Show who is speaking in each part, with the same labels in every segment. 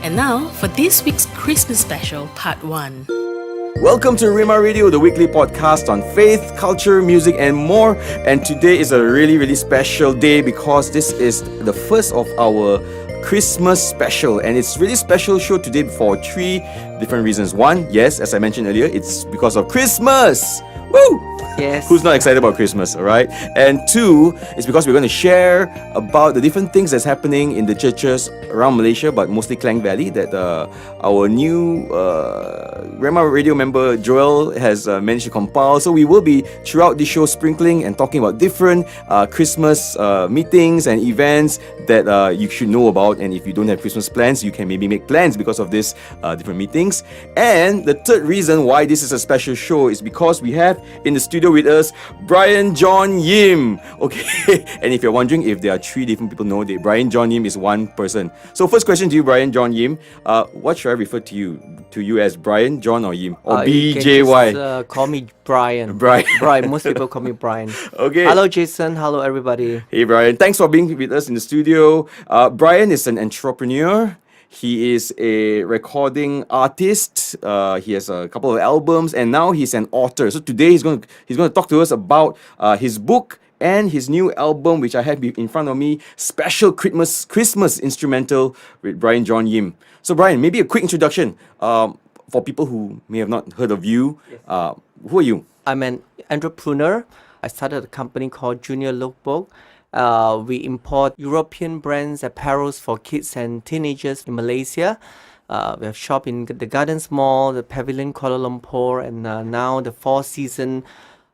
Speaker 1: And now for this week's Christmas special, part 1.
Speaker 2: Welcome to Rhema Radio, the weekly podcast on faith, culture, music, and more. And today is a really special day because this is the first of our Christmas special, and it's really special show today for 3 different reasons. One, yes, as I mentioned earlier, it's because of Christmas. Woo!
Speaker 3: Yes.
Speaker 2: Who's not excited about Christmas, all right? And 2, it's because we're going to share about the different things that's happening in the churches around Malaysia, but mostly Klang Valley, that our new Rhema Radio member Joel has managed to compile. So we will be throughout the show sprinkling and talking about different Christmas meetings and events that you should know about. And if you don't have Christmas plans, you can maybe make plans because of these different meetings. And the third reason why this is a special show is because we have in the studio with us John Yim. Okay, and if you're wondering if there are 3 different people, no, John Yim is one person. So first question to you, John Yim. What should I refer to you as, Brian, John, or Yim, or BJY?
Speaker 3: You can just, call me Brian.
Speaker 2: Brian.
Speaker 3: Most people call me Brian.
Speaker 2: Okay.
Speaker 3: Hello, Jason. Hello, everybody.
Speaker 2: Hey, Brian. Thanks for being with us in the studio. Brian is an entrepreneur. He is a recording artist. He has a couple of albums, and now he's an author. So today he's going to talk to us about his book and his new album, which I have in front of me, Special Christmas Instrumental with John Yim. So Brian, maybe a quick introduction for people who may have not heard of you.
Speaker 3: Yes.
Speaker 2: Who are you?
Speaker 3: I'm an entrepreneur. I started a company called Junior Lookbook. We import European brands, apparels for kids and teenagers in Malaysia. We have shop in the Gardens Mall, the Pavilion Kuala Lumpur, and now the Four Seasons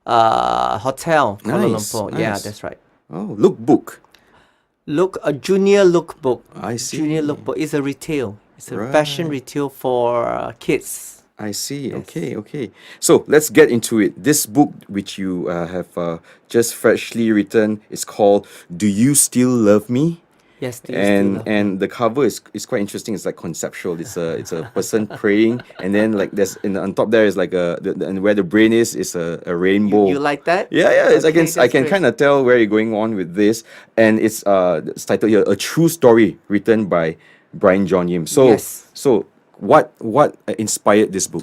Speaker 3: Hotel Kuala Lumpur.
Speaker 2: Nice.
Speaker 3: Yeah, that's right.
Speaker 2: Oh, Lookbook.
Speaker 3: Junior Lookbook.
Speaker 2: I see.
Speaker 3: Junior Lookbook is a retail. It's a
Speaker 2: Right.
Speaker 3: fashion retail for kids.
Speaker 2: I see.
Speaker 3: Yes.
Speaker 2: Okay. So let's get into it. This book, which you have just freshly written, is called "Do You Still Love Me?"
Speaker 3: Yes, do you still love me?
Speaker 2: And the cover is quite interesting. It's like conceptual. It's a person praying, and then like there's on top there is like and where the brain is a rainbow.
Speaker 3: You like that?
Speaker 2: Yeah. It's,
Speaker 3: Okay,
Speaker 2: I can
Speaker 3: that's
Speaker 2: kind of tell where you're going on with this, and it's titled here, "A True Story," written by John Yim. So
Speaker 3: Yes.
Speaker 2: so what inspired this book?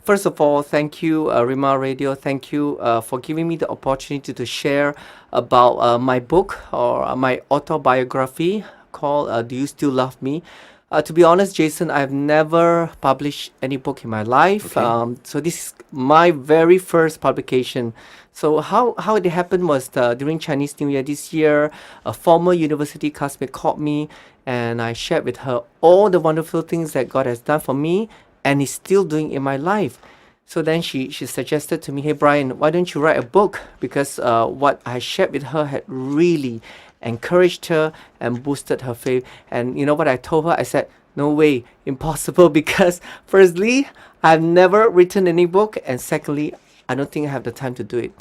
Speaker 3: First of all, thank you, Rhema Radio. Thank you for giving me the opportunity to share about my book or my autobiography called Do You Still Love Me? To be honest, Jason, I've never published any book in my life.
Speaker 2: Okay.
Speaker 3: So this is my very first publication. So how it happened was during Chinese New Year this year, a former university classmate called me and I shared with her all the wonderful things that God has done for me and is still doing in my life. So then she suggested to me, hey Brian, why don't you write a book? Because what I shared with her had really encouraged her and boosted her faith. And you know what I told her? I said, no way, impossible, because firstly, I've never written any book, and secondly, I don't think I have the time to do it.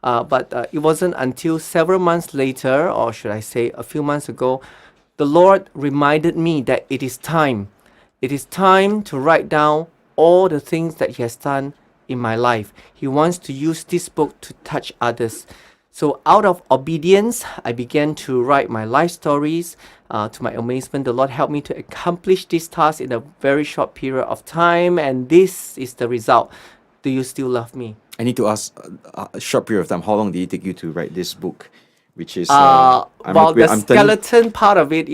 Speaker 3: But it wasn't until several months later, or should I say a few months ago, the Lord reminded me that it is time. It is time to write down all the things that He has done in my life. He wants to use this book to touch others. So out of obedience, I began to write my life stories. To my amazement, the Lord helped me to accomplish this task in a very short period of time. And this is the result. Do you still love me?
Speaker 2: I need to ask a short period of time. How long did it take you to write this book? Which is
Speaker 3: the skeleton part of it,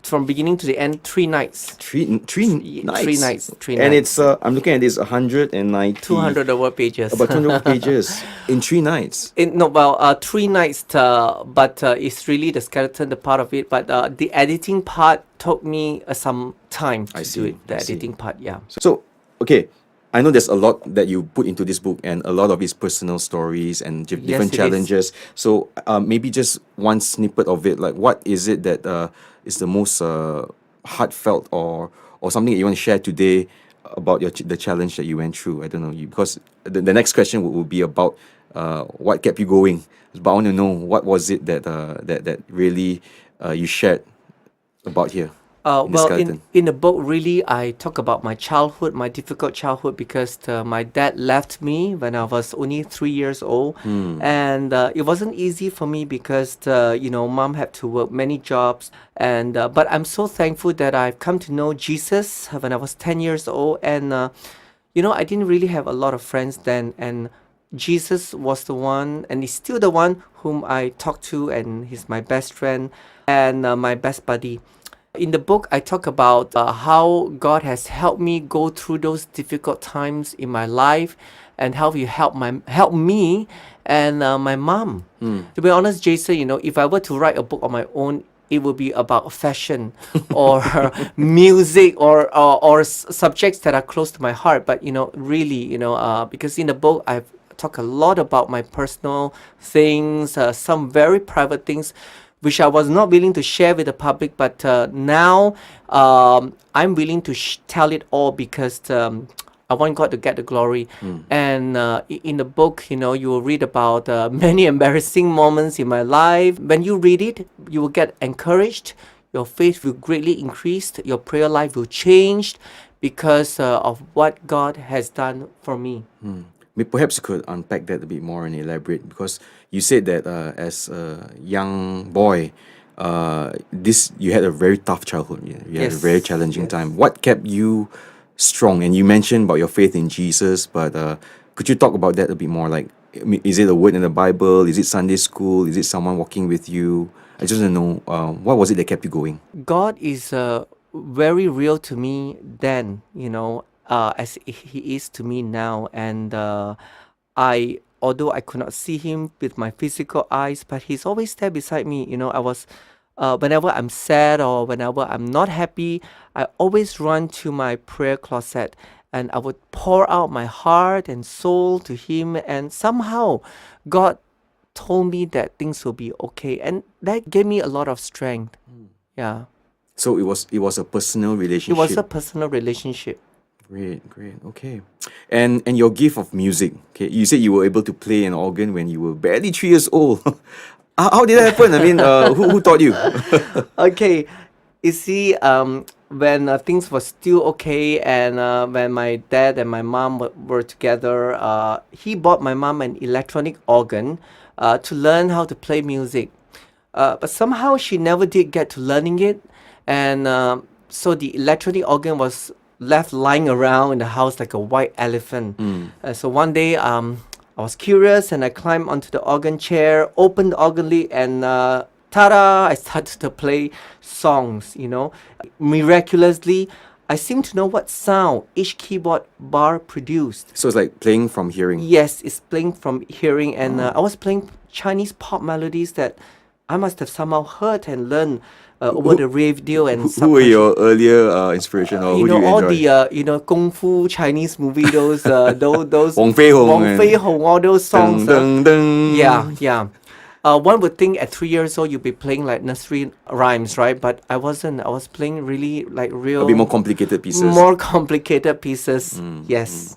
Speaker 3: from beginning to the end, 3 nights.
Speaker 2: three nights.
Speaker 3: 3 nights. 3
Speaker 2: And
Speaker 3: nights.
Speaker 2: it's I'm looking at this 190
Speaker 3: 200 word pages.
Speaker 2: about 200 pages in 3 nights.
Speaker 3: 3 nights, but it's really the skeleton, the part of it. But the editing part took me some time to do it. The editing part, yeah.
Speaker 2: So okay, I know there's a lot that you put into this book, and a lot of his personal stories and different
Speaker 3: it
Speaker 2: challenges. So maybe just one snippet of it. Like, what is it that is the most heartfelt or something that you want to share today about the challenge that you went through? I don't know, because the next question will be about what kept you going. But I want to know, what was it that that really you shared about here? in the
Speaker 3: Well,
Speaker 2: skeleton?
Speaker 3: in the book, really, I talk about my childhood, my difficult childhood, because my dad left me when I was only 3 years old, and it wasn't easy for me because mom had to work many jobs, and but I'm so thankful that I've come to know Jesus when I was 10 years old, and I didn't really have a lot of friends then, and Jesus was the one, and he's still the one whom I talk to, and he's my best friend and my best buddy. In the book, I talk about how God has helped me go through those difficult times in my life, and how He helped me and my mom. To be honest, Jason, if I were to write a book on my own, it would be about fashion or music or subjects that are close to my heart. But really, because in the book I've talked a lot about my personal things, some very private things, which I was not willing to share with the public, but now I'm willing to tell it all because I want God to get the glory. And in the book, you will read about many embarrassing moments in my life. When you read it, you will get encouraged. Your faith will greatly increase. Your prayer life will change because of what God has done for me.
Speaker 2: Perhaps you could unpack that a bit more and elaborate, because you said that as a young boy, you had a very tough childhood. You had a very challenging time. What kept you strong? And you mentioned about your faith in Jesus, but could you talk about that a bit more? Like, is it a word in the Bible? Is it Sunday school? Is it someone walking with you? I just want to know, what was it that kept you going?
Speaker 3: God is very real to me then, as He is to me now. And although I could not see Him with my physical eyes, but He's always there beside me. I was, whenever I'm sad or whenever I'm not happy, I always run to my prayer closet and I would pour out my heart and soul to Him. And somehow God told me that things will be okay. And that gave me a lot of strength. Yeah.
Speaker 2: So it was a personal relationship.
Speaker 3: It was a personal relationship.
Speaker 2: Great. Okay. And your gift of music. Okay, you said you were able to play an organ when you were barely 3 years old. How did that happen? I mean, who taught you?
Speaker 3: Okay, you see, when things were still okay, and when my dad and my mom were together, he bought my mom an electronic organ to learn how to play music. But somehow she never did get to learning it, and so the electronic organ was left lying around in the house like a white elephant. So one day, I was curious and I climbed onto the organ chair, opened the organ lid, and ta-da! I started to play songs. Miraculously, I seemed to know what sound each keyboard bar produced.
Speaker 2: So it's like playing from hearing.
Speaker 3: Yes, it's playing from hearing, and I was playing Chinese pop melodies that I must have somehow heard and learned over the radio. And
Speaker 2: who were your earlier inspiration, or who do you
Speaker 3: all
Speaker 2: enjoy?
Speaker 3: the kung fu Chinese movie, those Wong
Speaker 2: Fei Hong
Speaker 3: all those songs.
Speaker 2: Dun, dun, dun.
Speaker 3: Yeah. One would think at 3 years old you'd be playing like nursery rhymes, right? But I wasn't. I was playing really like real,
Speaker 2: A bit more complicated pieces.
Speaker 3: more complicated pieces. Yes.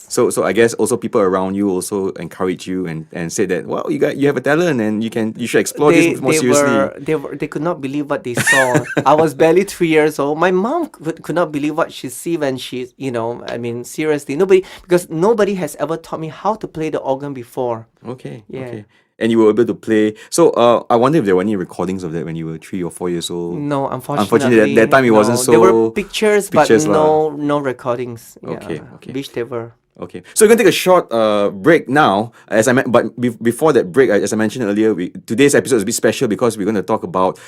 Speaker 2: So I guess also people around you also encourage you and say that, well, you have a talent and you should explore this more seriously.
Speaker 3: They could not believe what they saw. I was barely 3 years old. My mom could not believe what she see when she, seriously, because nobody has ever taught me how to play the organ before.
Speaker 2: Okay.
Speaker 3: Yeah.
Speaker 2: Okay. And you were able to play. So I wonder if there were any recordings of that when you were 3 or 4 years old.
Speaker 3: No, unfortunately.
Speaker 2: That time it wasn't so.
Speaker 3: There were pictures but
Speaker 2: lah.
Speaker 3: no recordings.
Speaker 2: Okay.
Speaker 3: Wish there were.
Speaker 2: Okay, so we're gonna take a short break now. Before that break, as I mentioned earlier, today's episode is a bit special because we're gonna talk about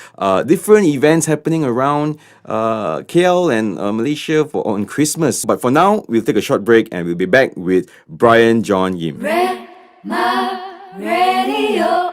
Speaker 2: different events happening around KL and Malaysia on Christmas. But for now, we'll take a short break and we'll be back with Brian John Yim.
Speaker 4: Rhema Radio.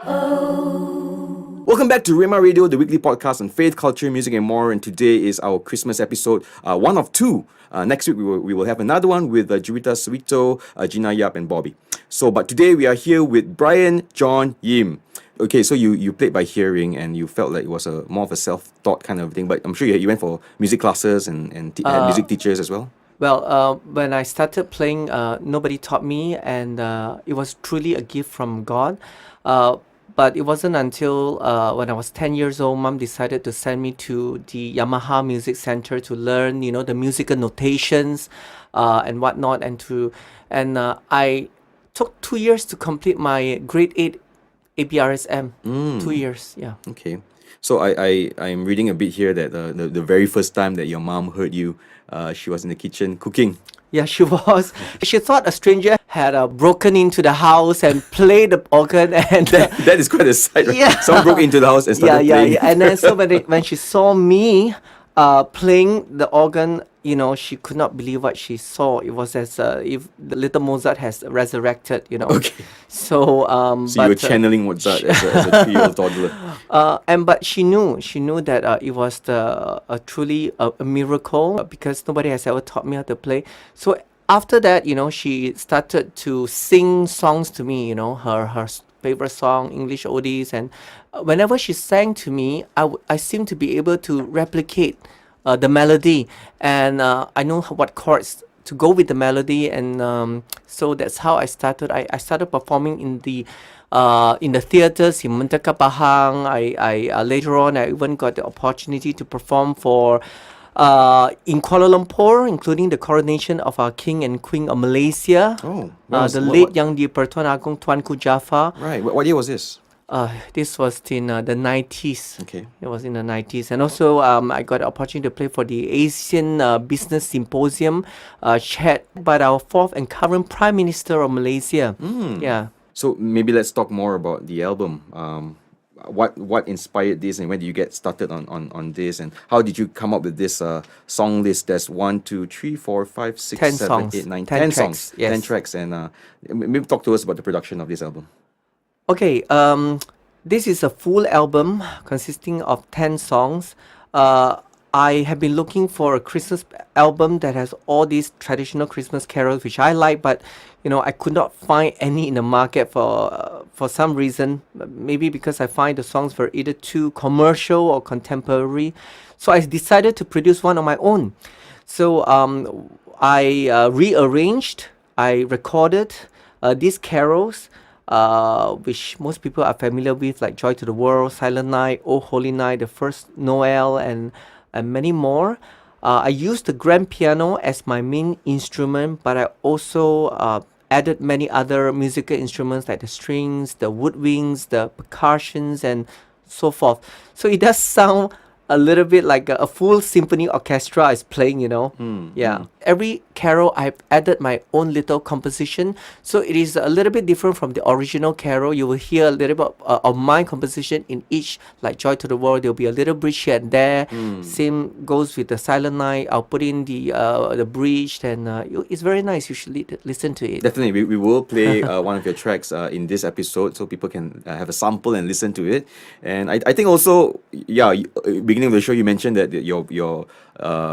Speaker 2: Welcome back to Rhema Radio, the weekly podcast on faith, culture, music, and more. And today is our Christmas episode, one of two. Next week we will have another one with Jurita Suito, Gina Yap, and Bobby. But today we are here with Brian John Yim. Okay, so you played by hearing and you felt like it was more of a self-taught kind of thing. But I'm sure you went for music classes and music teachers as well.
Speaker 3: Well, when I started playing, nobody taught me, and it was truly a gift from God. But it wasn't until when I was 10 years old, mom decided to send me to the Yamaha Music Center to learn, the musical notations and whatnot. I took 2 years to complete my grade 8 ABRSM. 2 years, yeah.
Speaker 2: Okay. So I'm reading a bit here that the very first time that your mom heard you, she was in the kitchen cooking.
Speaker 3: Yeah, she was. She thought a stranger had broken into the house and played the organ, and
Speaker 2: That is quite a sight, right?
Speaker 3: Yeah.
Speaker 2: Someone broke into the house and started playing.
Speaker 3: yeah. And then so when she saw me playing the organ, she could not believe what she saw. It was as if the little Mozart has resurrected.
Speaker 2: Okay.
Speaker 3: So
Speaker 2: So you were channeling Mozart as a 3-year-old toddler.
Speaker 3: But she knew that it was truly a miracle because nobody has ever taught me how to play. So after that, she started to sing songs to me. Her favorite song, English oldies, and whenever she sang to me, I seemed to be able to replicate the melody, and I know what chords to go with the melody, and so that's how I started. I started performing in the theaters in Mentaka Pahang. I later on I even got the opportunity to perform for in Kuala Lumpur, including the coronation of our King and Queen of Malaysia.
Speaker 2: Oh,
Speaker 3: The late Yang di-Pertuan Agong Tuanku Jaafar.
Speaker 2: Right. What year was this?
Speaker 3: This was in the 90s.
Speaker 2: Okay.
Speaker 3: It was in the 90s. And also, I got the opportunity to play for the Asian Business Symposium, chaired by our fourth and current Prime Minister of Malaysia. Yeah.
Speaker 2: So maybe let's talk more about the album. What inspired this, and when did you get started on this, and how did you come up with this song list? That's 1, 2, 3, 4, 5, 6,
Speaker 3: 10
Speaker 2: 7,
Speaker 3: songs.
Speaker 2: 8, 9,
Speaker 3: 10
Speaker 2: 10
Speaker 3: tracks,
Speaker 2: songs.
Speaker 3: yes.
Speaker 2: 10 tracks. And maybe talk to us about the production of this album.
Speaker 3: Okay, this is a full album consisting of 10 songs. I have been looking for a Christmas album that has all these traditional Christmas carols, which I like, but I could not find any in the market for some reason. Maybe because I find the songs were either too commercial or contemporary. So I decided to produce one on my own. So I rearranged, I recorded these carols, which most people are familiar with, like Joy to the World, Silent Night, Oh Holy Night, the First Noel, and many more. I used the grand piano as my main instrument, but I also added many other musical instruments like the strings, the woodwinds, the percussions, and so forth. So it does sound a little bit like a full symphony orchestra is playing, Yeah. Every carol, I've added my own little composition. So it is a little bit different from the original carol. You will hear a little bit of my composition in each, like Joy to the World. There'll be a little bridge here and there. Same goes with the Silent Night. I'll put in the bridge, and it's very nice. You should listen to it.
Speaker 2: Definitely, we will play one of your tracks in this episode, so people can have a sample and listen to it. And I think also, beginning of the show, you mentioned that your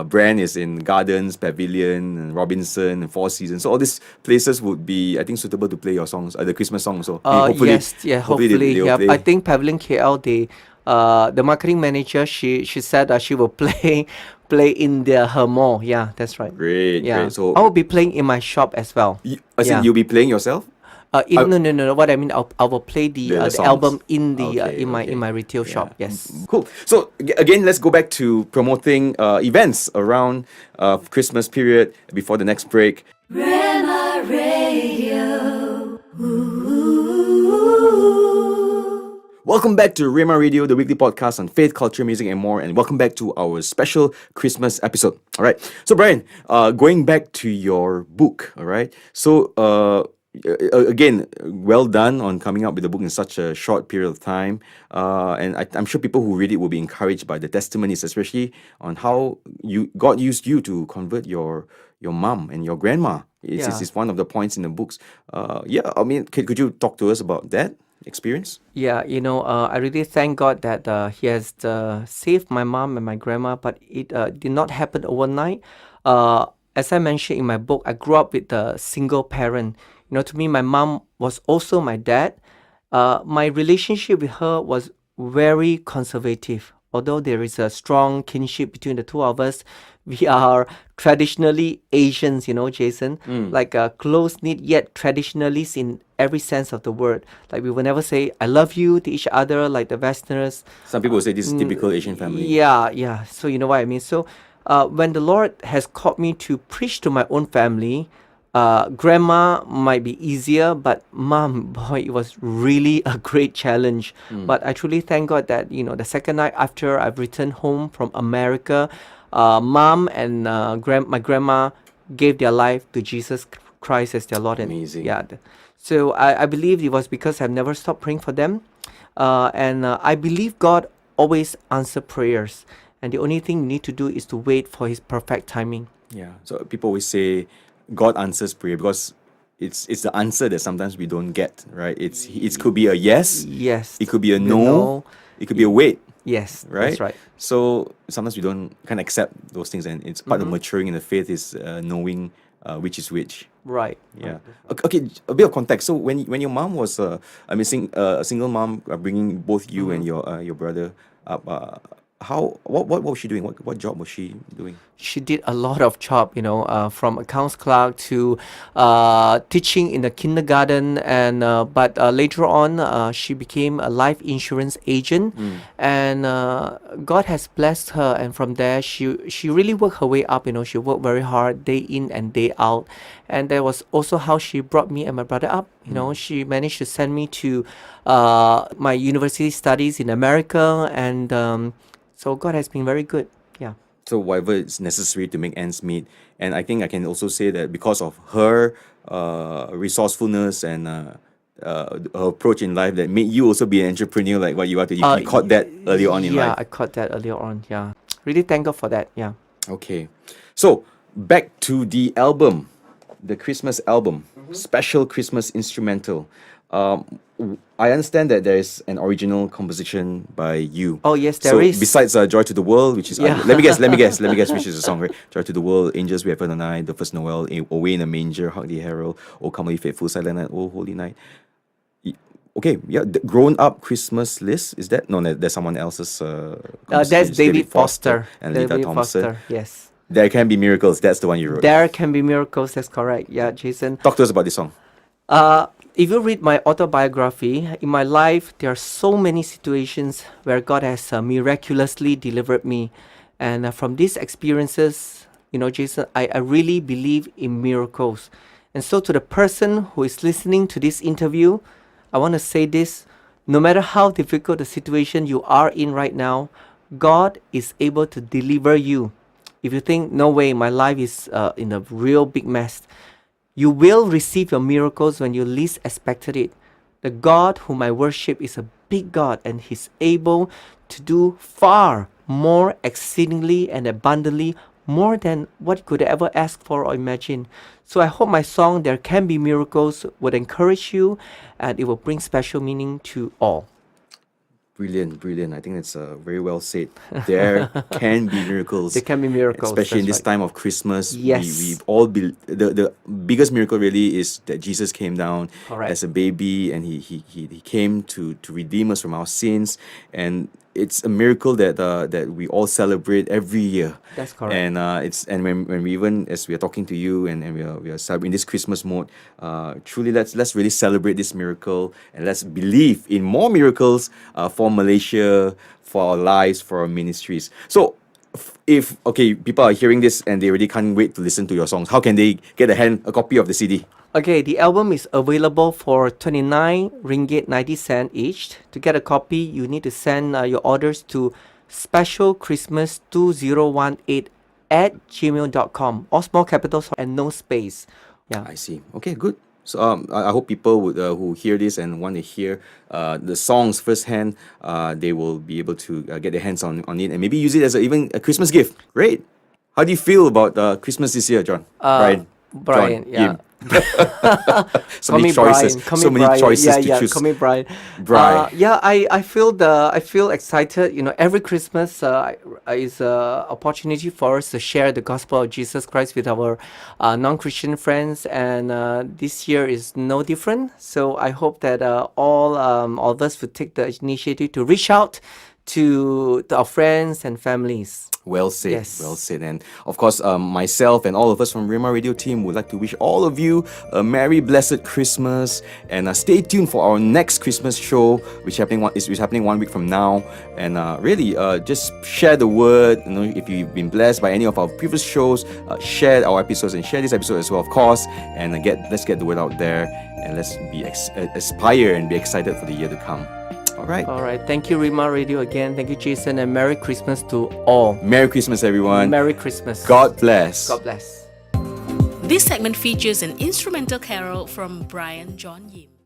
Speaker 2: brand is in Gardens, Pavilion, and Robinson, and Four Seasons. So all these places would be, I think, suitable to play your songs, the Christmas songs. So hopefully,
Speaker 3: hopefully.
Speaker 2: they'll play.
Speaker 3: I think Pavilion KL, the marketing manager, she said she will play in her mall. Yeah, that's right.
Speaker 2: Great,
Speaker 3: Yeah.
Speaker 2: great. So
Speaker 3: I will be playing in my shop as well.
Speaker 2: you'll be playing yourself?
Speaker 3: No. What I mean, I will play the
Speaker 2: songs.
Speaker 3: album in my retail
Speaker 2: Yeah.
Speaker 3: shop. Yes.
Speaker 2: Cool. So again, let's go back to promoting events around Christmas period before the next break.
Speaker 4: Rhema Radio.
Speaker 2: Welcome back to Rhema Radio, the weekly podcast on faith, culture, music, and more. And welcome back to our special Christmas episode. All right. So Brian, going back to your book. All right. So again, well done on coming up with the book in such a short period of time. And I'm sure people who read it will be encouraged by the testimonies, especially on how God used you to convert your mom and your grandma. It's one of the points in the books. I mean, could you talk to us about that experience?
Speaker 3: Yeah, I really thank God that He has saved my mom and my grandma, but it did not happen overnight. As I mentioned in my book, I grew up with a single parent. To me, my mom was also my dad. My relationship with her was very conservative. Although there is a strong kinship between the two of us, we are traditionally Asians, Jason,
Speaker 2: Mm.
Speaker 3: like close knit yet traditionalists in every sense of the word. Like we will never say "I love you" to each other like the Westerners.
Speaker 2: Some people say this is typical Asian family.
Speaker 3: Yeah, yeah. So you know what I mean. So when the Lord has called me to preach to my own family, grandma might be easier, but mom, boy, it was really a great challenge. But I truly thank God that the second night after I've returned home from America, mom and my grandma gave their life to Jesus Christ as their Lord. And
Speaker 2: Amazing.
Speaker 3: yeah. So I believe it was because I've never stopped praying for them. And I believe God always answers prayers. And the only thing you need to do is to wait for His perfect timing.
Speaker 2: Yeah. So people always say God answers prayer because it's the answer that sometimes we don't get, right? It could be a yes,
Speaker 3: Yes.
Speaker 2: it could be a
Speaker 3: The
Speaker 2: no, it could be a wait,
Speaker 3: Yes.
Speaker 2: right?
Speaker 3: That's right.
Speaker 2: So sometimes we can't accept those things, and it's part of maturing in the faith is knowing which is which.
Speaker 3: Right.
Speaker 2: Yeah. Okay. A bit of context. So when your mom was a single mom, bringing both you and your brother up, what was she doing? What job was she doing?
Speaker 3: She did a lot of job, from accounts clerk to teaching in the kindergarten, and but later on, she became a life insurance agent, and God has blessed her. And from there, she really worked her way up. She worked very hard, day in and day out, and that was also how she brought me and my brother up. She managed to send me to my university studies in America, and so God has been very good. Yeah.
Speaker 2: So whatever is necessary to make ends meet, and I think I can also say that because of her resourcefulness and her approach in life, that made you also be an entrepreneur like what you are today. You caught that early on in
Speaker 3: Yeah,
Speaker 2: life.
Speaker 3: I caught that earlier on. Yeah. Really thank God for that. Yeah.
Speaker 2: Okay, so back to the album, the Christmas album, special Christmas instrumental. I understand that there is an original composition by you.
Speaker 3: Oh, yes,
Speaker 2: So
Speaker 3: there is.
Speaker 2: besides Joy to the World, which is
Speaker 3: Yeah.
Speaker 2: let me guess, which is the song, right? Joy to the World, Angels We Have Heard on Night, The First Noel, Away in a Manger, Hark the Herald, O Come Ye Faithful, Silent Night, O Holy Night. Okay, yeah, the grown up Christmas list, is that? No, that's someone else's.
Speaker 3: That's
Speaker 2: composition.
Speaker 3: David Foster.
Speaker 2: and Lita
Speaker 3: David
Speaker 2: Thompson.
Speaker 3: Foster, yes.
Speaker 2: There Can Be Miracles. That's the one you wrote.
Speaker 3: There Can Be Miracles, that's correct. Yeah, Jason.
Speaker 2: Talk to us about this song.
Speaker 3: If you read my autobiography, in my life, there are so many situations where God has miraculously delivered me. And from these experiences, Jason, I really believe in miracles. And so to the person who is listening to this interview, I want to say this: no matter how difficult the situation you are in right now, God is able to deliver you. If you think, no way, my life is in a real big mess, you will receive your miracles when you least expected it. The God whom I worship is a big God, and He's able to do far more exceedingly and abundantly, more than what you could ever ask for or imagine. So I hope my song, There Can Be Miracles, would encourage you, and it will bring special meaning to all.
Speaker 2: Brilliant. I think it's very well said. There can be miracles.
Speaker 3: There can be miracles,
Speaker 2: especially in
Speaker 3: that's
Speaker 2: this
Speaker 3: right.
Speaker 2: time of Christmas.
Speaker 3: Yes.
Speaker 2: We've all the biggest miracle really is that Jesus came down
Speaker 3: Correct.
Speaker 2: as a baby, and he came to redeem us from our sins, and it's a miracle that we all celebrate every year.
Speaker 3: That's correct.
Speaker 2: And when we, even as we are talking to you, and we are celebrating this Christmas mode, truly let's really celebrate this miracle, and let's believe in more miracles for Malaysia, for our lives, for our ministries. So if people are hearing this and they really can't wait to listen to your songs, how can they get a copy of the CD?
Speaker 3: Okay, the album is available for 29 ringgit 90 cent each. To get a copy, you need to send your orders to specialchristmas2018@gmail.com. All small capitals and no space. Yeah.
Speaker 2: I see. Okay, good. So I hope people would who hear this and want to hear the songs firsthand, they will be able to get their hands on it and maybe use it as even a Christmas gift. Great. How do you feel about Christmas this year, John?
Speaker 3: Brian,
Speaker 2: John,
Speaker 3: yeah.
Speaker 2: Yim. So
Speaker 3: Call
Speaker 2: many
Speaker 3: me
Speaker 2: choices.
Speaker 3: Brian. Call
Speaker 2: So
Speaker 3: me
Speaker 2: many
Speaker 3: Brian.
Speaker 2: choices to
Speaker 3: Yeah,
Speaker 2: choose.
Speaker 3: call me Brian.
Speaker 2: Brian.
Speaker 3: I feel excited. Every Christmas is an opportunity for us to share the gospel of Jesus Christ with our non-Christian friends, and this year is no different. So I hope that all of us would take the initiative to reach out to our friends and families.
Speaker 2: Well said.
Speaker 3: Yes.
Speaker 2: Well said. And of course, myself and all of us from Rhema Radio team would like to wish all of you a merry, blessed Christmas. And stay tuned for our next Christmas show, which is happening 1 week from now. And really, just share the word. You know, if you've been blessed by any of our previous shows, share our episodes and share this episode as well, of course. And let's get the word out there, and let's be aspire and be excited for the year to come. All right.
Speaker 3: All right. Thank you, Rhema Radio again. Thank you, Jason, and Merry Christmas to all.
Speaker 2: Merry Christmas, everyone.
Speaker 3: Merry Christmas.
Speaker 2: God bless.
Speaker 3: God bless.
Speaker 1: This segment features an instrumental carol from John Yim.